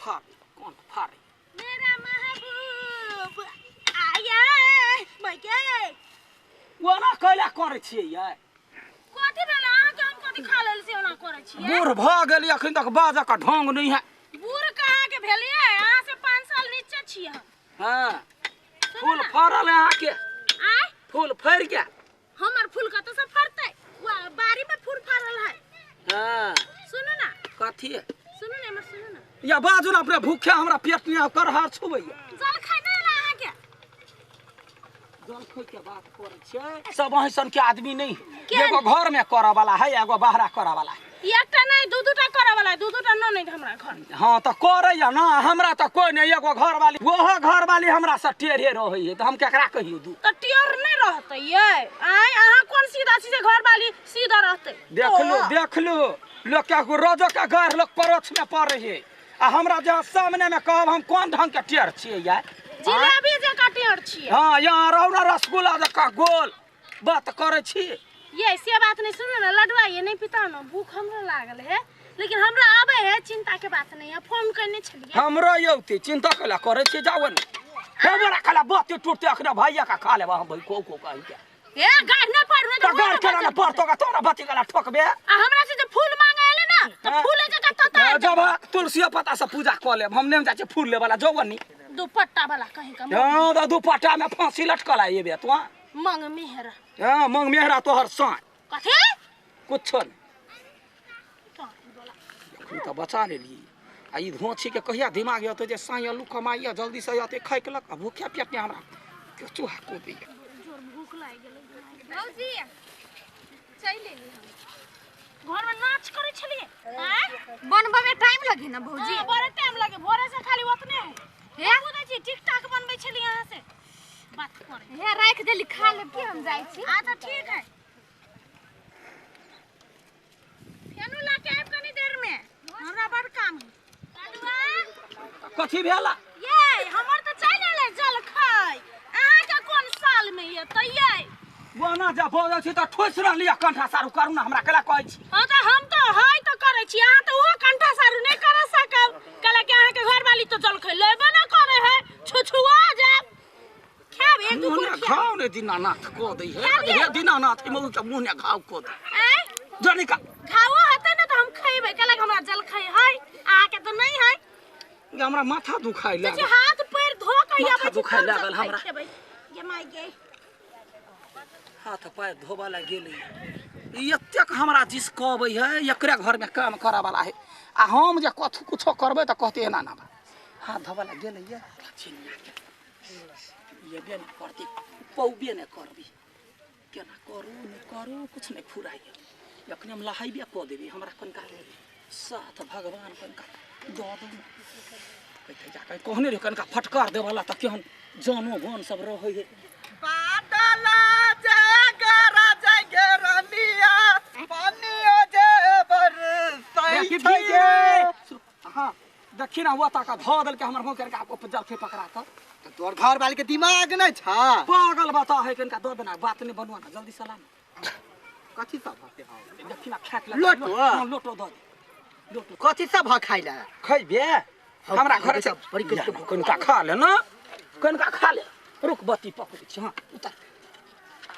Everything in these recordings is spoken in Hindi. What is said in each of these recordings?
कौन फाड़ी मेरा महबूब आया भैया वो ना कैला करे छिए ये कथि भेला के हम कथि खा लेल से ओना करे छिए बूढ़ भ गेली अखन तक बाजा का ढंग नहीं है बूढ़ कहाँ के भेलिए अहाँ से 5 साल नीचे छिए हां फूल फरल है के आय फूल फर गया हमर फूल का तो सब फरते बारी में फूल फरल है हां सुनो ना कथि सुनो ना हमर सुनो ना या बाजू ना अपने भूखे हमरा पेट में करहार छुबैया जल खाइ नै ला अहाँ के जल खोइ के बात करे छै सब अहिसन के आदमी नहीं एगो घर में करे वाला है एगो बाहरा करे वाला है एकटा नै दू दूटा करे वाला दू दूटा न नै हमरा घर हां त करे या ना हमरा त कोई नहीं एगो घर वाली ओहो घर वाली हमरा से टेढ़े रहै है त हम केकरा कहियो दू त टेढ़ नै रहतै ये आय अहाँ कोन सीधा सीधे घर वाली सीधा रहतै देख लो लोग के रोजो के घर लोग परोछ में पड़े है आ हमरा जहाँ सामने में कहब हम कोन ढंग के टेढ़ छिए या जिलेबी जका टेढ़ छिए हां यहाँ रौना रसगुल्ला जका गोल बात करे छी ये से बात नहीं सुनो ना लडुआ ये नहीं पिता ना भूख हमरा लागल है लेकिन हमरा आबे है चिंता के बात नहीं है फोन करने छलिए हमरा यौती चिंता कला करे छी जावन हमरा कला बात टूटते अखना भैया का खा लेबा हम भाई को कहि के ए गाड़ न पड़ने तो गाड़ केना न पड़तो का तोरा बच्ची गला ठोकबे हमरा से जो फूल मांगे एले ना तो फूल जका तता जब तुलसी पत्ता से पूजा कर लेब हम नेम जाचे फूल ले वाला जवनी दुपट्टा वाला कहीं का हां तो दुपट्टा में फांसी लटकल है ये बे तो मंग मेहरा हां मंग मेहरा तोहर साथ कथि कुछ न तो बचा लेली आ ई धोछी के कहिया दिमाग आते जे साई आलू कमाइया जल्दी से आते खाइ के लक भूखे पेट में हमरा के चूहा को दी जोर भूख लाग गेलै भौजी चल लेली हम घर में नाच करे छलिए हैं बनबे में टाइम लगे ना भौजी बड़ा टाइम लगे भोरे से खाली ओतने हे बुझै छी टिकटॉक बनबै छली यहां से बात करे हे राख देली खा लेब की हम जाई छी अच्छा ठीक है फेनु ला के आब कनी देर में हमरा बड़ काम है लडुआ कथि भेला ये हमर त चल एले जल खाय अहाँ के कोन साल में ये तइये बोना जा बोल छी त ठोस रहलिया कंठा सारू करू ना हमरा कला कहै छी हां त हम त हाय त करे छी अहाँ त ओहो कंठा सारू नै कर सकब कला के अहाँ के घर वाली त जल खाय लेबे ना करे है छुछुआ जाब खाब एक दू मुंह घाव ने दीनानाथ को दई है हे दीनानाथ मुंह के मुंह ने घाव को दे जनिका खाओ हते ना त हम खइबे कला के हमरा जल खाय है अहाँ के त नै है हमरा माथा दुखाइ लागल हाथ पैर धो के माथा दुखाइ लागल हमरा ये माय गे हाथ पैर धोबा गेलै एतेक हमरा जिस कहबै है एकरे घर में काम करा वाला है आ हम जे कथु कुछो करबै त कहते एना ना हाथ धोबा गेलै ये चिन्ना के ये बेन करती पौबे ने करबी केना करू कुछ नहीं फुराई अखने हम लहाइबे क देबी हमरा कनका साथ भगवान कनका दो कहते जा कहने रे कनका फटकार देवाला त केहन जानो गन सब रहै है बादला जगरा जगरनिया पानियो जे बरसाई गे हां देखी ना हुआ ताका धो दल के हमर मुंह करके आपको जल के पकड़ा त तोर घर वाले के दिमाग नै छ पागल बता है कनका दो देना बात नहीं बनवा ना जल्दी सलाम कथि सब भाते हां देखी ना खाट लोटो लोटो दो लोटो कथि सब भ खाइला खइबे हमरा घर से बड़ी कनका खा ले ना कनका खा ले रुक बत्ती पकड़ छ हां उतर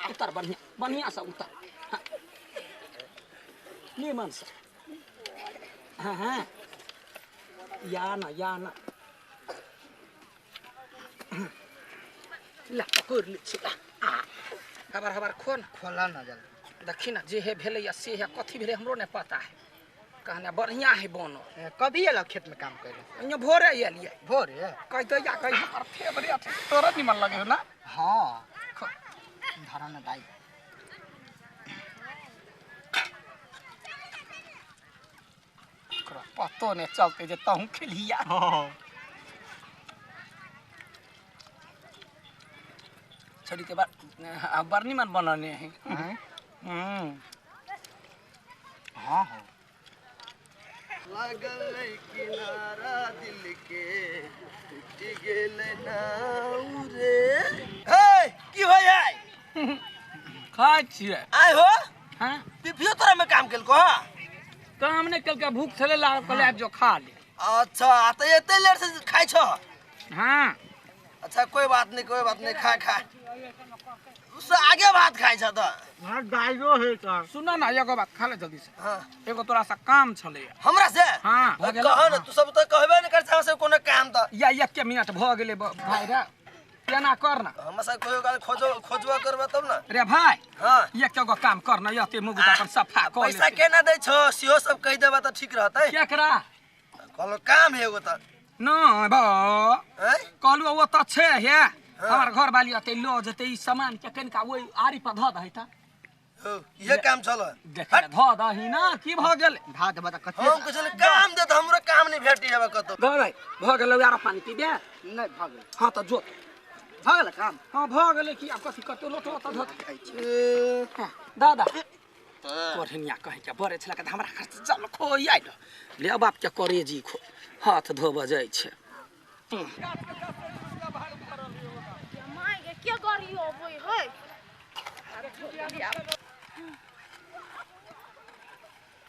उतर बढ़िया से उतर नीमन से हां या ना ला पकड़ ले छिला हबर खोला ना जल देखी ना जे है भेले या से है कथि भेले हमरो ने पता है कहने बढ़िया है बोनो कभी एला खेत में काम करे अन्य भोरे एलिए भोरे कह तो या कह पर फेवरेट तोरा निमन लगे हो ना हां धरा ना दाई पतो ने चलते जे तहु खिलिया हां छड़ी के बाद बरनी मन बनाने हैं हां लागल नहीं किनारा दिल के टूट गेले ना रे ए की होय आय खाय छिए आय हो हां पिपियो तोरा में काम केल को काम ने कल के भूख थले ला कले जो खा ले अच्छा तो एते लेट से खाइ छ हां अच्छा कोई बात नहीं खा उससे आगे भात खाइ छ त हां गाइयो है त सुन न एगो बात खा ले जल्दी से हां एगो तोरा सा काम छले हमरा से हां कह न तू सब त कहबे नहीं कर छ से कोनो काम त या 1 मिनट भ गेले भाई रे केना कर न हम से कोई गाल खोजवा करबा तब न रे भाई हां एगो काम कर न यते मुगु अपन सफा कर पैसा केना दै छ सियो सब कह देबा त ठीक रहतै केकरा कहलो काम है एगो त न बा हैं कहलु ओ त छे हे हमर घर वाली अते लो जते ई सामान के कनका ओइ आरी पर ध दही त ये काम चल देख ध दही ना की भ गेल धा देबा त कते हम कुछ काम दे त हमरो काम नहीं भेटी हेबा कतो भाई भ गेल यार पानी पी दे नहीं भ गेल हां त जो भ गेल काम हां भ गेल की अब कथि कतो लोटो त ध खाइ छी दादा कोठनिया कहि के बरे छला के हमरा खर्च चल खोइ आइलो ले बाप के करेजी खो हाथ धोब जाय छे माय के के गरी होबै है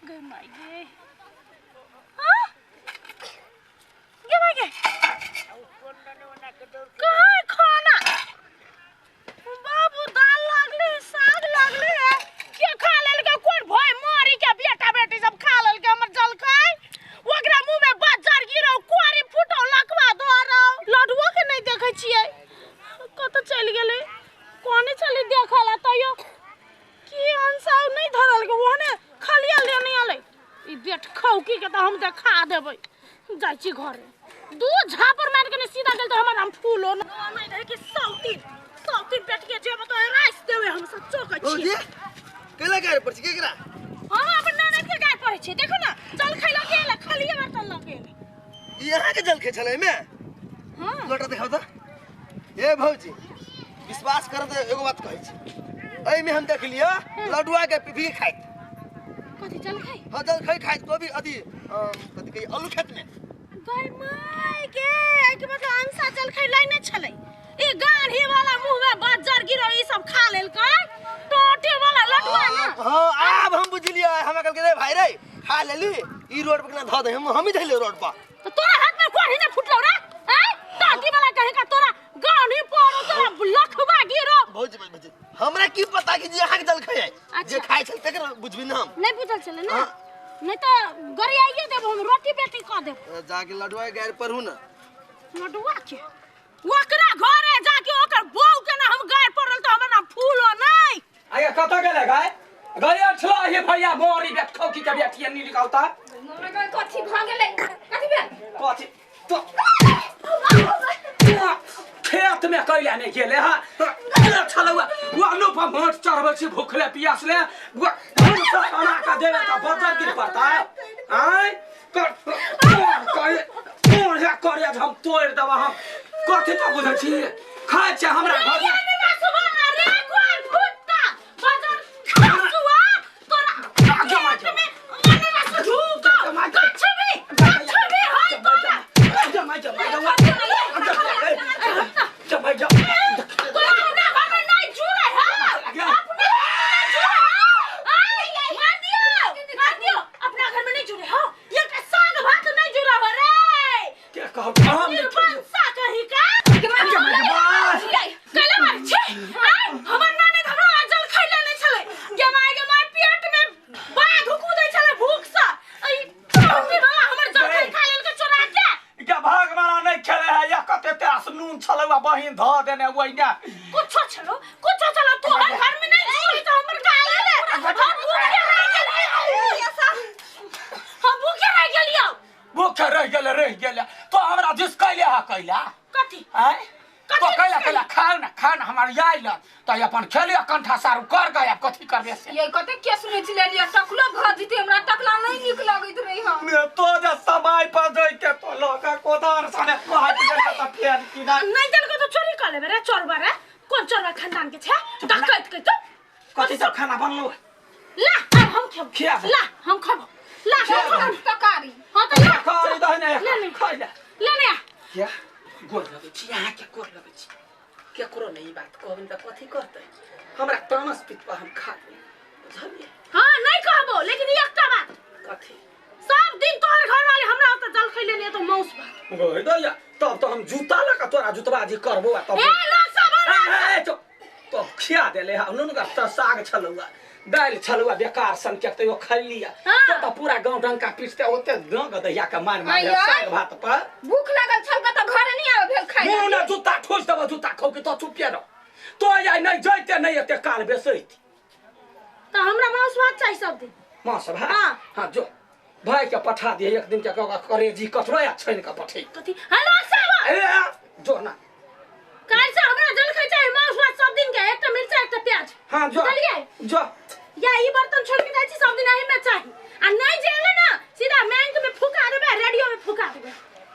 गे माय गे हां गे माय गे कहां खाना बाबू दाल लागले साग लागले है के खा लेल के कोन भय मारी के बेटा बेटी सब खा लेल के हमर जल खाय ओकरा मुंह में बाजार गिरौ कोरी फुटौ लकवा दोरौ लडुओ के नहीं देखै छियै कत चल गेलै कोने चली देखला तयो की अंसाव नहीं धरल के ओने खालिया लेने आले ई बेट खौकी के त हम देखा देबै जाय छी घरे दू झापर मार के सीधा गेल त हमर नाम फूलो नहीं रहे कि सौतीन पेट के जेब तो राइस देवे हम सच्चो कहै छी केला गाय पर छी केकरा हम अपन ननद के गाय पढ़ै छी देखो ना जल खैला के खालिए बर्तन लगे यहाँ के जल खे छले में हां लोटा दिखाओ त ए भौजी विश्वास कर त एगो बात कहै छी एई में हम देख लियो लडुआ के पीपी खाइत कथि जल खाइ हां जल खाइत को भी अथी कथि कही आलू खेत में गई माय के के मतलब अंसा जल खाइ लाइन छले ई गाढ़ी वाला मुंह में बाजार गिरो ई सब खा लेल कर टोटे वाला लडुआ ना हां अब हम बुझलिए हम कल के रे भाई रे खा लेली ई रोड पर केना ध दे हम ही धइले रोड पर तो तोरा हाथ में कोढ़ी ने फुटलो रे हैं टाटी वाला कहे का तोरा गाढ़ी पर तोरा लखवा गिरो भौजी हमरा की पता कि जे अहाँ के जल खाइ जे खाइ छल तकर बुझबी ना हम नहीं बुझल चले ना नहीं तो गरियाइए देब हम रोटी बेटी क देब जाके लडुआ गाय पर हूं ना लडुआ के ओकरा घरे जाके ओकर बहू के ना हम गाय पड़ल तो हमर नाम फूलो नहीं आगे कत गेले गाय गरिया छला हे भैया मोरी बेट खौकी के बेटिया नी निकालता मगर कथि भ गेलै कथि भेल कथि तो खेत में कैला नहीं गेले हा छलवा वालो पर मठ चढ़बै छी भूखले पियासले हम सब बना के देवे त बजार गिर पड़ता है आय कौन है करे हम तोड़ देबा हम कथि त बुझै छी खाय छ हमरा घर में बहिन ध देने वइना कुछ चलो तो हर घर में नहीं छोड़ी तो हमर गाले ले हम भूखे रह गेलियो तो हमरा जिस कैले हा कैला कथि हैं तो कैला खाओ ना हमर याइल त अपन खेले कंठा सारू कर गया कथि करबे से ये कते के सुनै छी लेलिया टकलो भ जते हमरा टकला नहीं निक लगैत रही हम ने तो जे समय पर जइते तो लगा कोदार सने कहत गेल त फेर कि नहीं देल को तो चोरी कर लेबे रे चोरबा रे कोन चोरबा खानदान के छे डकैत के तो कथि सब खाना बनलो ला अब हम खेब ला हम खाबो ला हम तकारी हां त ला तकारी दहने ले ले क्या गोर लगे छी यहाँ क्या गोर लगे छी क्या करो नहीं बात कहबिन त कथि करते हमरा तामस पित पर हम खा ले बुझलिए हां नहीं कहबो लेकिन एकटा बात कथि सब दिन तोहर घर वाले हमरा त जल खइले नहीं तो मौस भात गई दैया तब तो हम जूता लगा तोरा जुतबाजी करबो तब ए लो सब तो खिया देले हा नुन का त साग छलुआ दाल छलुआ बेकार सन के तो खैलिया तो पूरा गांव डंका पीटते ओते दंग दैया के मार मार साग भात पर भूख लागल छल के तो घरे नहीं आवे भेल खाइ मुंह ना जूता ठोस दबो जूता खौ के तो चुपिया रह तो या नहीं जइते नहीं एते काल बेसैत तो हमरा मौस भात चाहिए सब दिन मां सब हां जो भाई के पठा दिए एक दिन के करेजी कटरो या छइन के पठे कथी हेलो सब ए जो ना काल से हमरा जल खाइ चाहिए मौस भात सब दिन के एक मिर्चा एक प्याज हां जो चलिए जो या ई बर्तन छोड़ के जाई सब दिन आही में चाहिए आ नहीं जेले ना सीधा बैंक में फुका देबे रेडियो में फुका देबे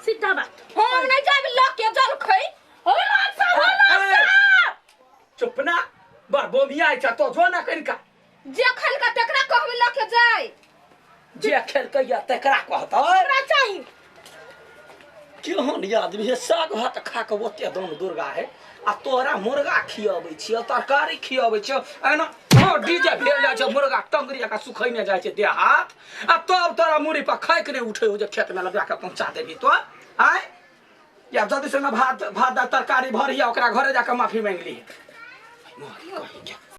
सीधा बात हम नहीं जाबे ल के जल खइ हेलो सब चुप ना बर बोमिया आई तो जो ना कनिका जे खल का तकरा कहबे ल के जाय जे खेल के या तकरा कहता हमरा चाहिए केहन आदमी है साग भात खा के ओते दम दुर्गा है आ तोरा मुर्गा खियाबै छियो तरकारी खियाबै छियो एना डीजे भेल जाय छै मुर्गा टंगरिया का सुखैने जाय छै देह हाथ आ तब तोरा मुड़ी पर खाइक नहीं उठे हो जे खेत में लगा के पहुंचा देबी तो आय या जल्दी से ना भात तरकारी भरिया ओकरा घरे जाके माफी मांगली